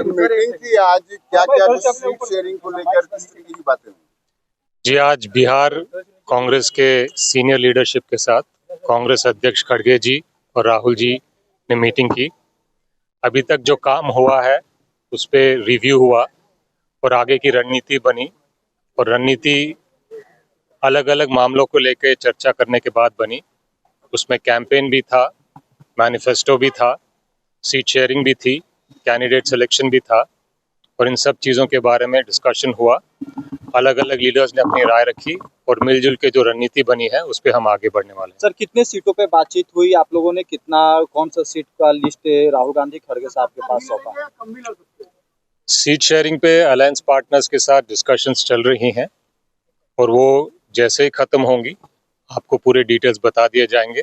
Meeting थी आज, क्या क्या सीट शेयरिंग को लेकर किस तरीके की बातें हुई? जी, आज बिहार कांग्रेस के सीनियर लीडरशिप के साथ कांग्रेस अध्यक्ष खड़गे जी और राहुल जी ने मीटिंग की। अभी तक जो काम हुआ है उस पे रिव्यू हुआ और आगे की रणनीति बनी, और रणनीति अलग अलग मामलों को लेकर चर्चा करने के बाद बनी। उसमें कैंपेन भी था, मैनिफेस्टो भी था, सीट शेयरिंग भी थी, कैंडिडेट सिलेक्शन भी था, और इन सब चीज़ों के बारे में डिस्कशन हुआ। अलग अलग लीडर्स ने अपनी राय रखी और मिलजुल के जो रणनीति बनी है उस पर हम आगे बढ़ने वाले हैं। सर, कितने सीटों पे बातचीत हुई? आप लोगों ने कौन सा सीट का लिस्ट राहुल गांधी खड़गे साहब के पास सौंपा? सीट शेयरिंग पे अलायंस पार्टनर्स के साथ डिस्कशंस चल रही हैं, और वो जैसे ही खत्म होंगी आपको पूरे डिटेल्स बता दिए जाएंगे।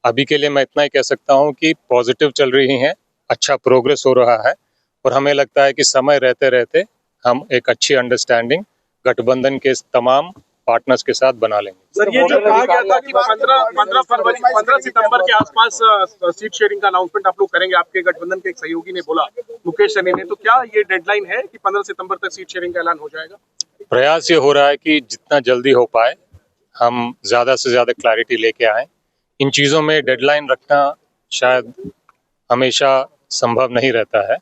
अभी के लिए मैं इतना ही कह सकता हूँ कि पॉजिटिव चल रही हैं, अच्छा प्रोग्रेस हो रहा है, और हमें लगता है कि समय रहते रहते हम एक अच्छी अंडरस्टैंडिंग गठबंधन के तमाम पार्टनर्स के साथ बना लेंगे। सर, ये जो कहा गया था कि 15 सितंबर के आसपास सीट शेयरिंग का अनाउंसमेंट आप लोग करेंगे, आपके गठबंधन के एक सहयोगी ने बोला, मुकेश सहनी ने, तो क्या ये डेडलाइन है कि 15 सितंबर तक सीट शेयरिंग का ऐलान हो जाएगा? प्रयास ये हो रहा है कि जितना जल्दी हो पाए हम ज़्यादा से ज़्यादा क्लैरिटी लेके आए। इन चीज़ों में डेडलाइन रखना शायद हमेशा संभव नहीं रहता है,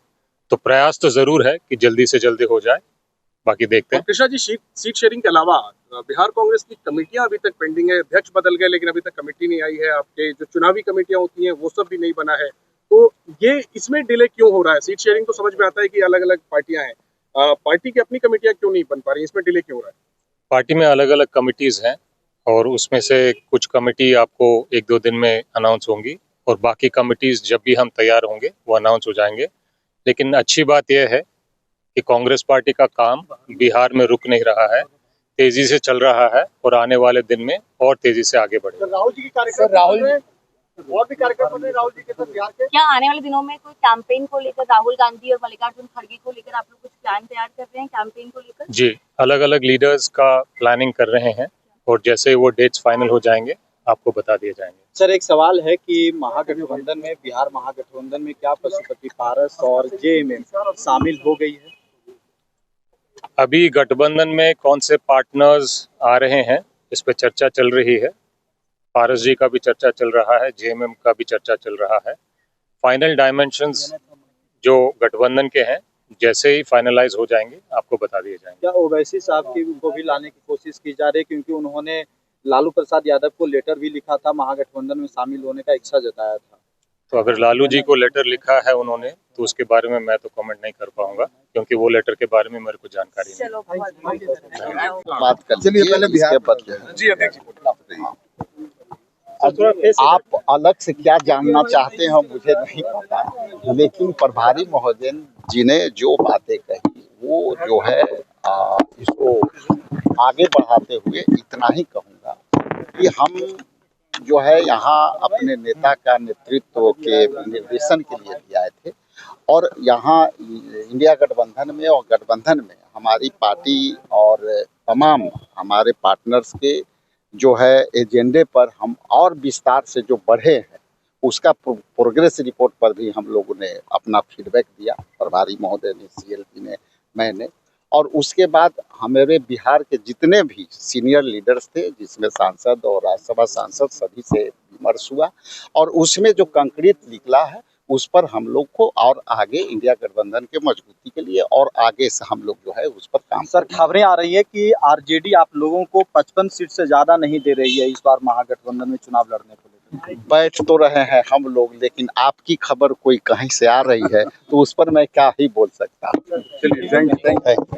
तो प्रयास तो ज़रूर है कि जल्दी से जल्दी हो जाए, बाकी देखते हैं। कृष्णा जी, सीट शेयरिंग के अलावा बिहार कांग्रेस की कमेटियां अभी तक पेंडिंग है। अध्यक्ष बदल गए लेकिन अभी तक कमेटी नहीं आई है। आपके जो चुनावी कमेटियां होती हैं वो सब भी नहीं बना है, तो ये इसमें डिले क्यों हो रहा है? सीट शेयरिंग तो समझ में आता है कि अलग अलग पार्टियां हैं, पार्टी की अपनी कमेटियां क्यों नहीं बन पा रही, इसमें डिले क्यों हो रहा है? पार्टी में अलग अलग कमिटीज़ हैं, और उसमें से कुछ कमेटी आपको 1-2 दिन में अनाउंस होंगी, और बाकी कमिटीज़ जब भी हम तैयार होंगे वो अनाउंस हो जाएंगे। लेकिन अच्छी बात यह है कि कांग्रेस पार्टी का काम बिहार में रुक नहीं रहा है, तेजी से चल रहा है, और आने वाले दिन में और तेजी से आगे बढ़ेगा। राहुल जी की कार्यक्रम और भी कार्यक्रम बन रहे हैं राहुल जी के साथ बिहार के। क्या आने वाले दिनों में कोई कैंपेन को लेकर राहुल गांधी और मल्लिकार्जुन खड़गे को लेकर आप लोग कुछ प्लान तैयार कर रहे हैं कैंपेन को लेकर? जी, अलग अलग लीडर्स का प्लानिंग कर रहे हैं, और जैसे वो डेट्स फाइनल हो जाएंगे आपको बता दिए जाएंगे। सर, एक सवाल है कि महागठबंधन में, बिहार महागठबंधन में क्या पशुपति पारस और जेएमएम शामिल हो गई है? अभी गठबंधन में कौन से पार्टनर्स आ रहे हैं इस पे चर्चा चल रही है। पारस जी का भी चर्चा चल रहा है, जेएमएम का भी चर्चा चल रहा है। फाइनल डायमेंशंस जो गठबंधन के हैं जैसे ही फाइनलाइज हो जाएंगे आपको बता दिए जाएंगे। क्या ओवैसी साहब को भी लाने की कोशिश की जा रही है, क्योंकि उन्होंने लालू प्रसाद यादव को लेटर भी लिखा था, महागठबंधन में शामिल होने का इच्छा जताया था? तो अगर लालू जी को लेटर लिखा है उन्होंने, तो उसके बारे में मैं तो कमेंट नहीं कर पाऊंगा, क्योंकि वो लेटर के बारे में मेरे को जानकारी नहीं। चलो, बात कर चलिए पहले बिहार पर जी अध्यक्ष, आप अलग से क्या जानना चाहते हैं मुझे नहीं पता, लेकिन प्रभारी महोदय जी ने जो बातें कही वो जो है इसको आगे बढ़ाते हुए इतना ही कहूँगा कि हम जो है यहाँ अपने नेता का नेतृत्व के निर्देशन के लिए भी आए थे, और यहाँ इंडिया गठबंधन में और गठबंधन में हमारी पार्टी और तमाम हमारे पार्टनर्स के जो है एजेंडे पर हम और विस्तार से जो बढ़े हैं उसका प्रोग्रेस रिपोर्ट पर भी हम लोगों ने अपना फीडबैक दिया, प्रभारी महोदय ने, सीएलपी ने, मैंने, और उसके बाद हमारे बिहार के जितने भी सीनियर लीडर्स थे, जिसमें सांसद और राज्यसभा सांसद, सभी से विमर्श हुआ, और उसमें जो कंक्रीट निकला है उस पर हम लोग को और आगे इंडिया गठबंधन के मजबूती के लिए और आगे से हम लोग जो है उस पर काम। सर, खबरें आ रही है कि आरजेडी आप लोगों को 55 सीट से ज्यादा नहीं दे रही है इस बार महागठबंधन में चुनाव लड़ने को लेकर। बैठ तो रहे हैं हम लोग, लेकिन आपकी खबर कोई कहीं से आ रही है तो उस पर मैं क्या ही बोल सकता हूँ। चलिए, थैंक यू।